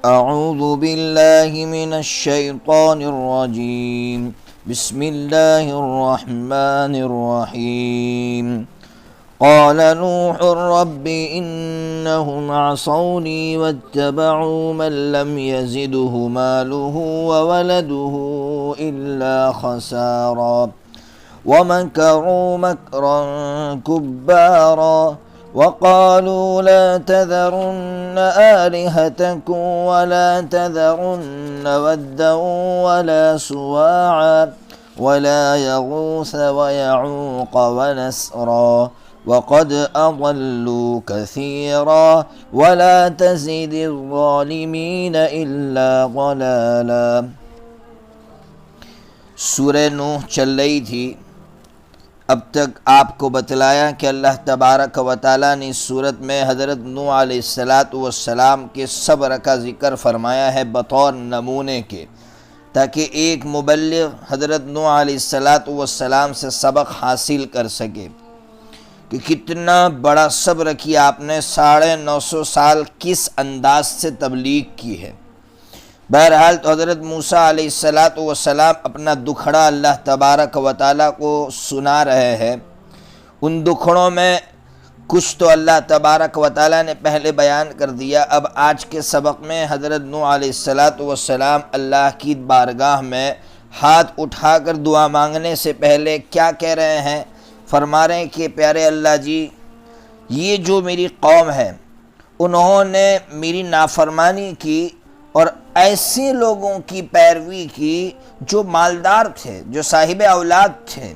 اعوذ باللہ من الشیطان الرجیم بسم اللہ الرحمن الرحیم قال نوح رب انہم عصونی واتبعوا من لم يزده ماله وولده الا خسارا ومكروا مكرا كبارا وقالوا لا تذرن آلهتكم ولا تذرن ودا ولا سواعا ولا يغوث ويعوق ونسرا وقد أضلوا كثيرا ولا تزد الظالمين إلا ضلالا۔ سورہ نوح چل رہی تھی۔ اب تک آپ کو بتلایا کہ اللہ تبارک و تعالیٰ نے اس صورت میں حضرت نوح علیہ السلام کے صبر کا ذکر فرمایا ہے بطور نمونے کے، تاکہ ایک مبلغ حضرت نوح علیہ السلام سے سبق حاصل کر سکے کہ کتنا بڑا صبر کیا آپ نے، 950 سال کس انداز سے تبلیغ کی ہے۔ بہرحال تو حضرت موسیٰ علیہ السلام اپنا دکھڑا اللہ تبارک و تعالیٰ کو سنا رہے ہیں۔ ان دکھڑوں میں کچھ تو اللہ تبارک و تعالیٰ نے پہلے بیان کر دیا۔ اب آج کے سبق میں حضرت نوح علیہ السلام اللہ کی بارگاہ میں ہاتھ اٹھا کر دعا مانگنے سے پہلے کیا کہہ رہے ہیں؟ فرما رہے ہیں کہ پیارے اللہ جی، یہ جو میری قوم ہے انہوں نے میری نافرمانی کی اور ایسے لوگوں کی پیروی کی جو مالدار تھے، جو صاحب اولاد تھے،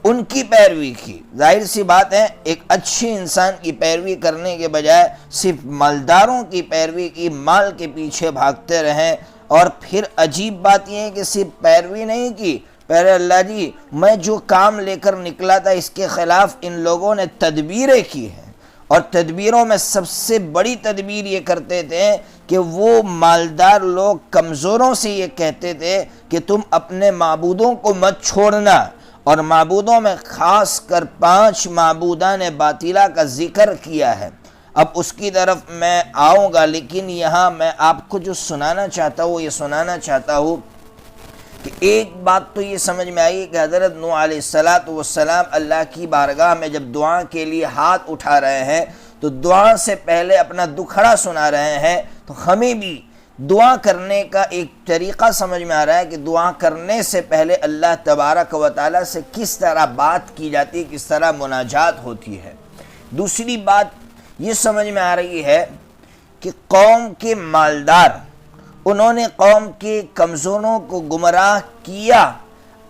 ان کی پیروی کی۔ ظاہر سی بات ہے، ایک اچھے انسان کی پیروی کرنے کے بجائے صرف مالداروں کی پیروی کی، مال کے پیچھے بھاگتے رہیں۔ اور پھر عجیب بات یہ ہے کہ صرف پیروی نہیں کی، پیارے اللہ جی میں جو کام لے کر نکلا تھا اس کے خلاف ان لوگوں نے تدبیریں کی ہیں، اور تدبیروں میں سب سے بڑی تدبیر یہ کرتے تھے کہ وہ مالدار لوگ کمزوروں سے یہ کہتے تھے کہ تم اپنے معبودوں کو مت چھوڑنا، اور معبودوں میں خاص کر 5 معبودان باطلہ کا ذکر کیا ہے۔ اب اس کی طرف میں آؤں گا، لیکن یہاں میں آپ کو جو سنانا چاہتا ہوں یہ سنانا چاہتا ہوں کہ ایک بات تو یہ سمجھ میں آئی کہ حضرت نوح علیہ السلام اللہ کی بارگاہ میں جب دعا کے لیے ہاتھ اٹھا رہے ہیں تو دعا سے پہلے اپنا دکھڑا سنا رہے ہیں، تو ہمیں بھی دعا کرنے کا ایک طریقہ سمجھ میں آ رہا ہے کہ دعا کرنے سے پہلے اللہ تبارک و تعالیٰ سے کس طرح بات کی جاتی، کس طرح مناجات ہوتی ہے۔ دوسری بات یہ سمجھ میں آ رہی ہے کہ قوم کے مالدار انہوں نے قوم کے کمزوروں کو گمراہ کیا۔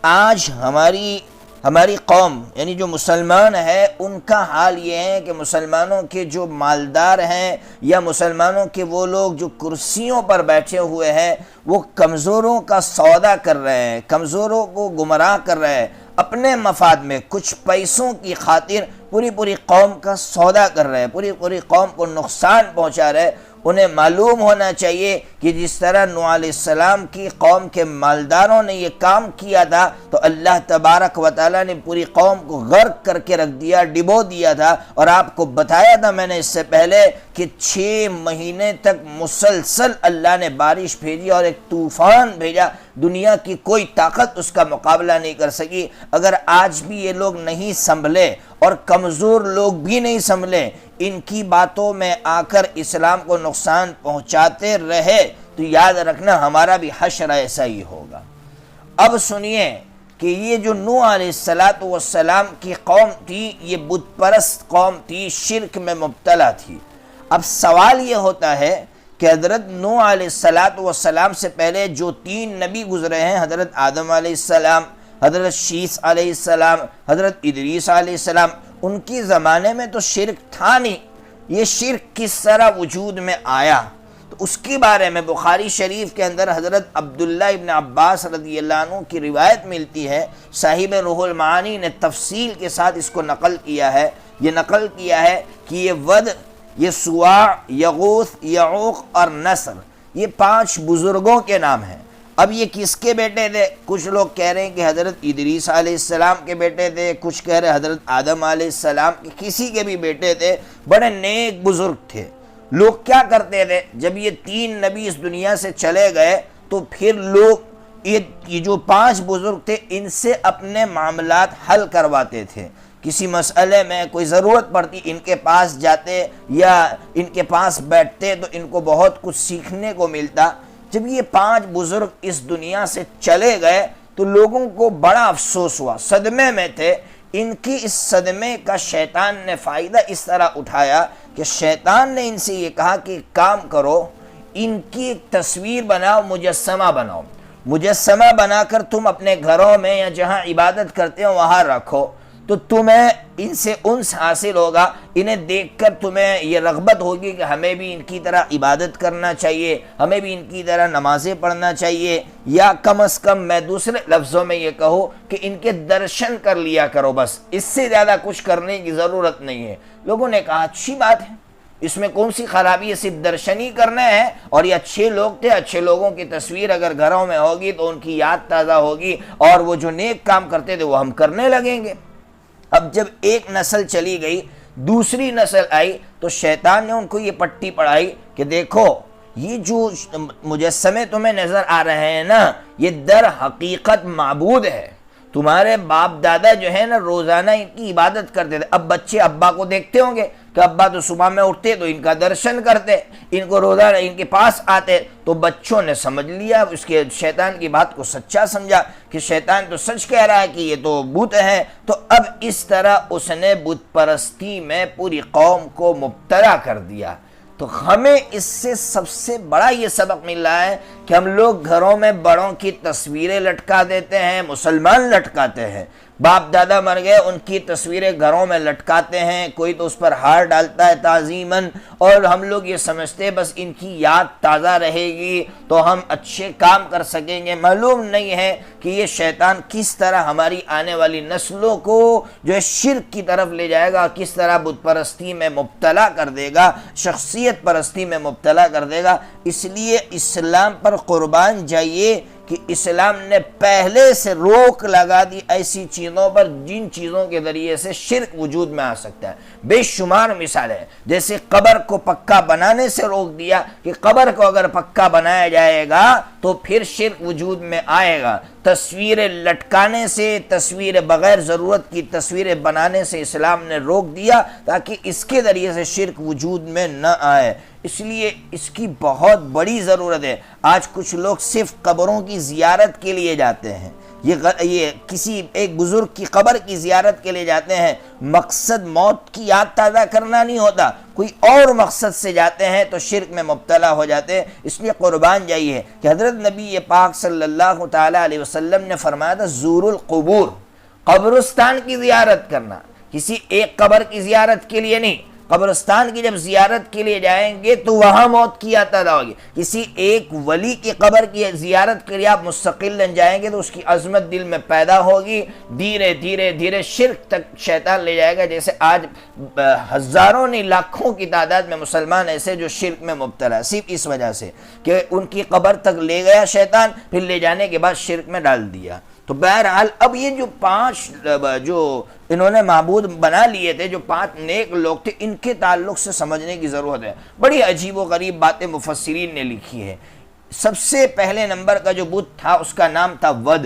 آج ہماری قوم یعنی جو مسلمان ہے ان کا حال یہ ہے کہ مسلمانوں کے جو مالدار ہیں یا مسلمانوں کے وہ لوگ جو کرسیوں پر بیٹھے ہوئے ہیں وہ کمزوروں کا سودا کر رہے ہیں، کمزوروں کو گمراہ کر رہے ہیں، اپنے مفاد میں کچھ پیسوں کی خاطر پوری قوم کا سودا کر رہے ہیں، پوری قوم کو نقصان پہنچا رہے ہیں۔ انہیں معلوم ہونا چاہیے کہ جس طرح نوح علیہ السلام کی قوم کے مالداروں نے یہ کام کیا تھا تو اللہ تبارک و تعالیٰ نے پوری قوم کو غرق کر کے رکھ دیا، ڈبو دیا تھا۔ اور آپ کو بتایا تھا میں نے اس سے پہلے کہ 6 مہینے تک مسلسل اللہ نے بارش بھیجی اور ایک طوفان بھیجا، دنیا کی کوئی طاقت اس کا مقابلہ نہیں کر سکی۔ اگر آج بھی یہ لوگ نہیں سنبھلے اور کمزور لوگ بھی نہیں سنبھلے، ان کی باتوں میں آ کر اسلام کو نقصان پہنچاتے رہے تو یاد رکھنا ہمارا بھی حشر ایسا ہی ہوگا۔ اب سنیے کہ یہ جو نوح علیہ السلام کی قوم تھی یہ بت پرست قوم تھی، شرک میں مبتلا تھی۔ اب سوال یہ ہوتا ہے کہ حضرت نوح علیہ السلام سے پہلے جو 3 نبی گزرے ہیں، حضرت آدم علیہ السلام، حضرت شیث علیہ السلام، حضرت ادریس علیہ السلام، ان کی زمانے میں تو شرک تھا نہیں، یہ شرک کس طرح وجود میں آیا؟ تو اس کے بارے میں بخاری شریف کے اندر حضرت عبداللہ ابن عباس رضی اللہ عنہ کی روایت ملتی ہے، صاحب روح المعانی نے تفصیل کے ساتھ اس کو نقل کیا ہے۔ یہ نقل کیا ہے کہ یہ ود، یہ سواع، یغوث، یعوق اور نسر، یہ 5 بزرگوں کے نام ہیں۔ اب یہ کس کے بیٹے تھے؟ کچھ لوگ کہہ رہے ہیں کہ حضرت ادریس علیہ السلام کے بیٹے تھے، کچھ کہہ رہے حضرت آدم علیہ السلام کے، کسی کے بھی بیٹے تھے، بڑے نیک بزرگ تھے۔ لوگ کیا کرتے تھے، جب یہ 3 نبی اس دنیا سے چلے گئے تو پھر لوگ یہ جو 5 بزرگ تھے ان سے اپنے معاملات حل کرواتے تھے. کسی مسئلے میں کوئی ضرورت پڑتی ان کے پاس جاتے یا ان کے پاس بیٹھتے تو ان کو بہت کچھ سیکھنے کو ملتا. جب یہ 5 بزرگ اس دنیا سے چلے گئے تو لوگوں کو بڑا افسوس ہوا، صدمے میں تھے. ان کی اس صدمے کا شیطان نے فائدہ اس طرح اٹھایا کہ شیطان نے ان سے یہ کہا کہ کام کرو، ان کی ایک تصویر بناؤ، مجسمہ بناؤ، مجسمہ بنا کر تم اپنے گھروں میں یا جہاں عبادت کرتے ہو وہاں رکھو، تو تمہیں ان سے انس حاصل ہوگا. انہیں دیکھ کر تمہیں یہ رغبت ہوگی کہ ہمیں بھی ان کی طرح عبادت کرنا چاہیے، ہمیں بھی ان کی طرح نمازیں پڑھنا چاہیے، یا کم از کم میں دوسرے لفظوں میں یہ کہوں کہ ان کے درشن کر لیا کرو، بس اس سے زیادہ کچھ کرنے کی ضرورت نہیں ہے. لوگوں نے کہا اچھی بات ہے، اس میں کون سی خرابی ہے، صرف درشن ہی کرنا ہے. اور یہ اچھے لوگ تھے، اچھے لوگوں کی تصویر اگر گھروں میں ہوگی تو ان کی یاد تازہ ہوگی اور وہ جو نیک کام کرتے تھے وہ ہم کرنے لگیں گے. اب جب ایک نسل چلی گئی، دوسری نسل آئی تو شیطان نے ان کو یہ پٹی پڑھائی کہ دیکھو یہ جو مجسمے تمہیں نظر آ رہے ہیں نا، یہ در حقیقت معبود ہے. تمہارے باپ دادا جو ہے نا روزانہ ان کی عبادت کرتے تھے. اب بچے ابا کو دیکھتے ہوں گے کہ ابا تو صبح میں اٹھتے تو ان کا درشن کرتے، ان کو روزانہ ان کے پاس آتے، تو بچوں نے سمجھ لیا، اس کے شیطان کی بات کو سچا سمجھا کہ شیطان تو سچ کہہ رہا ہے کہ یہ تو بت ہے. تو اب اس طرح اس نے بت پرستی میں پوری قوم کو مبتلا کر دیا. تو ہمیں اس سے سب سے بڑا یہ سبق مل رہا ہے کہ ہم لوگ گھروں میں بڑوں کی تصویریں لٹکا دیتے ہیں، مسلمان لٹکاتے ہیں. باپ دادا مر گئے ان کی تصویریں گھروں میں لٹکاتے ہیں، کوئی تو اس پر ہار ڈالتا ہے تعظیماً، اور ہم لوگ یہ سمجھتے ہیں بس ان کی یاد تازہ رہے گی تو ہم اچھے کام کر سکیں گے. معلوم نہیں ہے کہ یہ شیطان کس طرح ہماری آنے والی نسلوں کو جو ہے شرک کی طرف لے جائے گا، کس طرح بت پرستی میں مبتلا کر دے گا، شخصیت پرستی میں مبتلا کر دے گا. اس لیے اسلام پر قربان جائیے کہ اسلام نے پہلے سے روک لگا دی ایسی چیزوں پر جن چیزوں کے ذریعے سے شرک وجود میں آ سکتا ہے. بے شمار مثال ہے، جیسے قبر کو پکا بنانے سے روک دیا کہ قبر کو اگر پکا بنایا جائے گا تو پھر شرک وجود میں آئے گا. تصویریں لٹکانے سے، تصویریں بغیر ضرورت کی تصویریں بنانے سے اسلام نے روک دیا تاکہ اس کے ذریعے سے شرک وجود میں نہ آئے. اس لیے اس کی بہت بڑی ضرورت ہے. آج کچھ لوگ صرف قبروں کی زیارت کے لیے جاتے ہیں، یہ کسی ایک بزرگ کی قبر کی زیارت کے لیے جاتے ہیں، مقصد موت کی یاد تازہ کرنا نہیں ہوتا، کوئی اور مقصد سے جاتے ہیں تو شرک میں مبتلا ہو جاتے ہیں. اس لیے قربان جائیے کہ حضرت نبی پاک صلی اللہ تعالیٰ علیہ وسلم نے فرمایا تھا زور القبور، قبرستان کی زیارت کرنا، کسی ایک قبر کی زیارت کے لیے نہیں. قبرستان کی جب زیارت کے لیے جائیں گے تو وہاں موت کی یاد تازہ ہوگی. کسی ایک ولی کی قبر کی زیارت کے لیے آپ مستقل جائیں گے تو اس کی عظمت دل میں پیدا ہوگی. دھیرے دھیرے دھیرے شرک تک شیطان لے جائے گا. جیسے آج ہزاروں نہیں لاکھوں کی تعداد میں مسلمان ایسے جو شرک میں مبتلا ہے، صرف اس وجہ سے کہ ان کی قبر تک لے گیا شیطان، پھر لے جانے کے بعد شرک میں ڈال دیا. تو بہرحال اب یہ جو 5 جو انہوں نے معبود بنا لیے تھے، جو 5 نیک لوگ تھے، ان کے تعلق سے سمجھنے کی ضرورت ہے. بڑی عجیب و غریب باتیں مفسرین نے لکھی ہے. سب سے پہلے نمبر کا جو بت تھا اس کا نام تھا ود.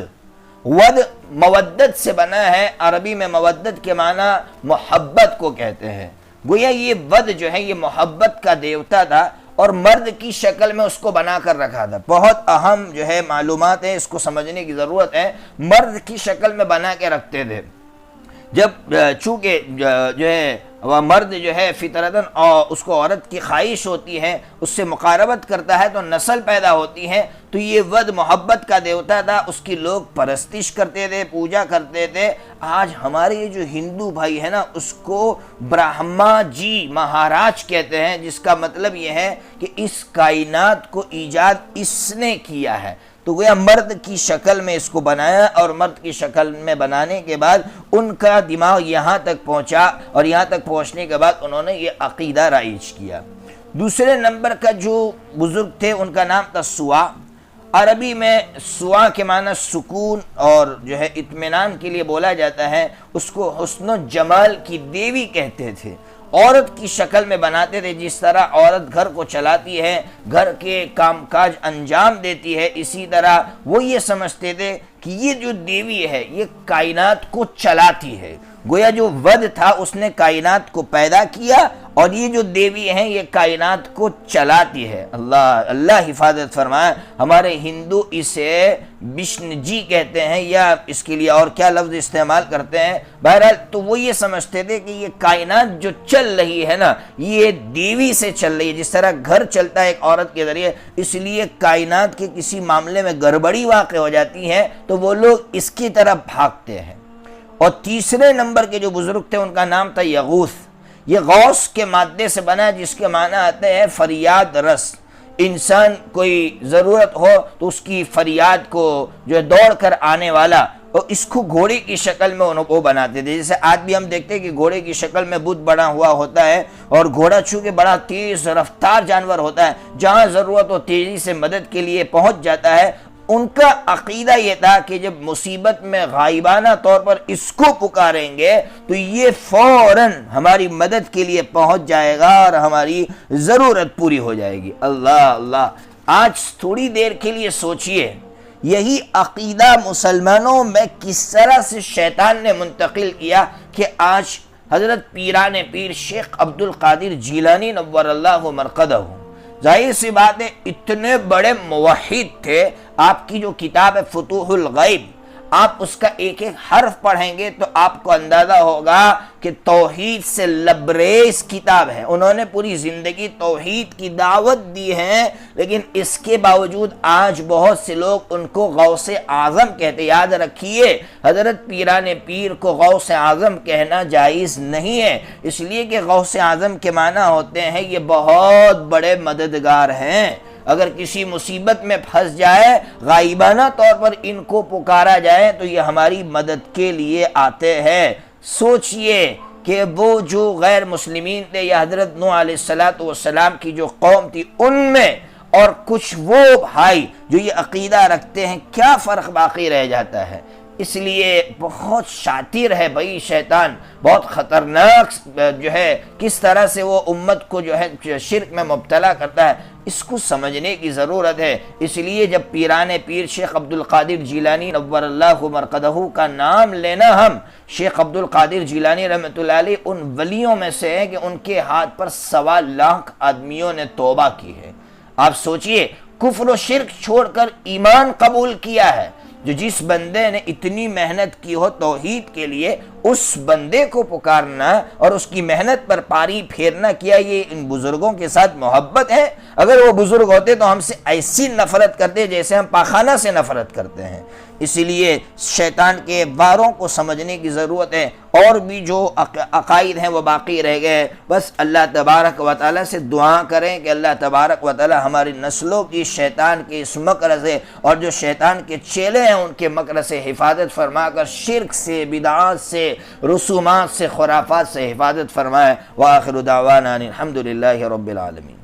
ود مودت سے بنا ہے. عربی میں مودت کے معنی محبت کو کہتے ہیں. گویا یہ ود جو ہے یہ محبت کا دیوتا تھا اور مرد کی شکل میں اس کو بنا کر رکھا تھا. بہت اہم جو ہے معلومات ہیں، اس کو سمجھنے کی ضرورت ہے. مرد کی شکل میں بنا کے رکھتے تھے. جب چونکہ جو ہے مرد جو ہے فطرتاً اس کو عورت کی خواہش ہوتی ہے، اس سے مقاربت کرتا ہے تو نسل پیدا ہوتی ہے. تو یہ ود محبت کا دیوتا تھا، اس کی لوگ پرستش کرتے تھے، پوجا کرتے تھے. آج ہمارے یہ جو ہندو بھائی ہے نا اس کو برہما جی مہاراج کہتے ہیں، جس کا مطلب یہ ہے کہ اس کائنات کو ایجاد اس نے کیا ہے. تو گویا مرد کی شکل میں اس کو بنایا اور مرد کی شکل میں بنانے کے بعد ان کا دماغ یہاں تک پہنچا اور یہاں تک پہنچنے کے بعد انہوں نے یہ عقیدہ رائج کیا. دوسرے نمبر کا جو بزرگ تھے ان کا نام تھا سوا. عربی میں سوا کے معنی سکون اور جو ہے اطمینان کے لیے بولا جاتا ہے. اس کو حسن و جمال کی دیوی کہتے تھے عورت کی شکل میں بناتے تھے، جس طرح عورت گھر کو چلاتی ہے، گھر کے کام کاج انجام دیتی ہے، اسی طرح وہ یہ سمجھتے تھے کہ یہ جو دیوی ہے یہ کائنات کو چلاتی ہے، گویا جو ود تھا اس نے کائنات کو پیدا کیا اور یہ جو دیوی ہیں یہ کائنات کو چلاتی ہے۔ اللہ حفاظت فرمائے۔ ہمارے ہندو اسے وشن جی کہتے ہیں یا اس کے لیے اور کیا لفظ استعمال کرتے ہیں، بہرحال تو وہ یہ سمجھتے تھے کہ یہ کائنات جو چل رہی ہے نا یہ دیوی سے چل رہی ہے، جس طرح گھر چلتا ہے ایک عورت کے ذریعے، اس لیے کائنات کے کسی معاملے میں گڑبڑی واقع ہو جاتی ہے تو وہ لوگ اس کی طرف بھاگتے ہیں۔ اور تیسرے نمبر کے جو بزرگ تھے ان کا نام تھا یغوث۔ یہ غوث کے مادے سے بنا جس کے معنی آتے ہیں فریاد رس۔ انسان کوئی ضرورت ہو تو اس کی فریاد کو جو دوڑ کر آنے والا، اور اس کو گھوڑے کی شکل میں وہ بناتے تھے۔ جیسے آج بھی ہم دیکھتے ہیں کہ گھوڑے کی شکل میں بت بنا ہوا ہوتا ہے، اور گھوڑا چونکہ بڑا تیز رفتار جانور ہوتا ہے، جہاں ضرورت ہو تیزی سے مدد کے لیے پہنچ جاتا ہے۔ ان کا عقیدہ یہ تھا کہ جب مصیبت میں غائبانہ طور پر اس کو پکاریں گے تو یہ فوراً ہماری مدد کے لیے پہنچ جائے گا اور ہماری ضرورت پوری ہو جائے گی۔ اللہ اللہ، آج تھوڑی دیر کے لیے سوچئے یہی عقیدہ مسلمانوں میں کس طرح سے شیطان نے منتقل کیا کہ آج حضرت پیران پیر شیخ عبد القادر جیلانی نور اللہ مرقدہ، ظاہر سی بات ہے اتنے بڑے موحد تھے۔ آپ کی جو کتاب ہے فتوح الغیب، آپ اس کا ایک ایک حرف پڑھیں گے تو آپ کو اندازہ ہوگا کہ توحید سے لبریز کتاب ہے۔ انہوں نے پوری زندگی توحید کی دعوت دی ہے، لیکن اس کے باوجود آج بہت سے لوگ ان کو غوث اعظم کہتے۔ یاد رکھیے حضرت پیران پیر کو غوث اعظم کہنا جائز نہیں ہے، اس لیے کہ غوث اعظم کے معنی ہوتے ہیں یہ بہت بڑے مددگار ہیں۔ اگر کسی مصیبت میں پھنس جائے، غائبانہ طور پر ان کو پکارا جائے تو یہ ہماری مدد کے لیے آتے ہیں۔ سوچئے کہ وہ جو غیر مسلمین تھے یا حضرت نوح علیہ السلام کی جو قوم تھی ان میں اور کچھ وہ بھائی جو یہ عقیدہ رکھتے ہیں، کیا فرق باقی رہ جاتا ہے؟ اس لیے بہت شاطر ہے بھائی شیطان، بہت خطرناک جو ہے کس طرح سے وہ امت کو جو ہے شرک میں مبتلا کرتا ہے، اس کو سمجھنے کی ضرورت ہے۔ اس لیے جب پیران پیر شیخ عبد القادر جیلانی نور اللہ مرقدہ کا نام لینا، ہم شیخ عبد القادر جیلانی رحمۃ اللہ علیہ ان ولیوں میں سے ہیں کہ ان کے ہاتھ پر 1.25 لاکھ آدمیوں نے توبہ کی ہے۔ آپ سوچئے کفر و شرک چھوڑ کر ایمان قبول کیا ہے۔ جو جس بندے نے اتنی محنت کی ہو توحید کے لیے، اس بندے کو پکارنا اور اس کی محنت پر پاری پھیرنا، کیا یہ ان بزرگوں کے ساتھ محبت ہے؟ اگر وہ بزرگ ہوتے تو ہم سے ایسی نفرت کرتے جیسے ہم پاخانہ سے نفرت کرتے ہیں۔ اسی لیے شیطان کے واروں کو سمجھنے کی ضرورت ہے۔ اور بھی جو عقائد ہیں وہ باقی رہ گئے، بس اللہ تبارک و تعالیٰ سے دعا کریں کہ اللہ تبارک و تعالیٰ ہماری نسلوں کی شیطان کے اس مکر سے اور جو شیطان کے چیلے ہیں ان کے مکر سے حفاظت فرما کر شرک سے، بدعات سے، رسومات سے، خرافات سے حفاظت فرمائے۔ وآخر دعوانا الحمدللہ رب العالمین۔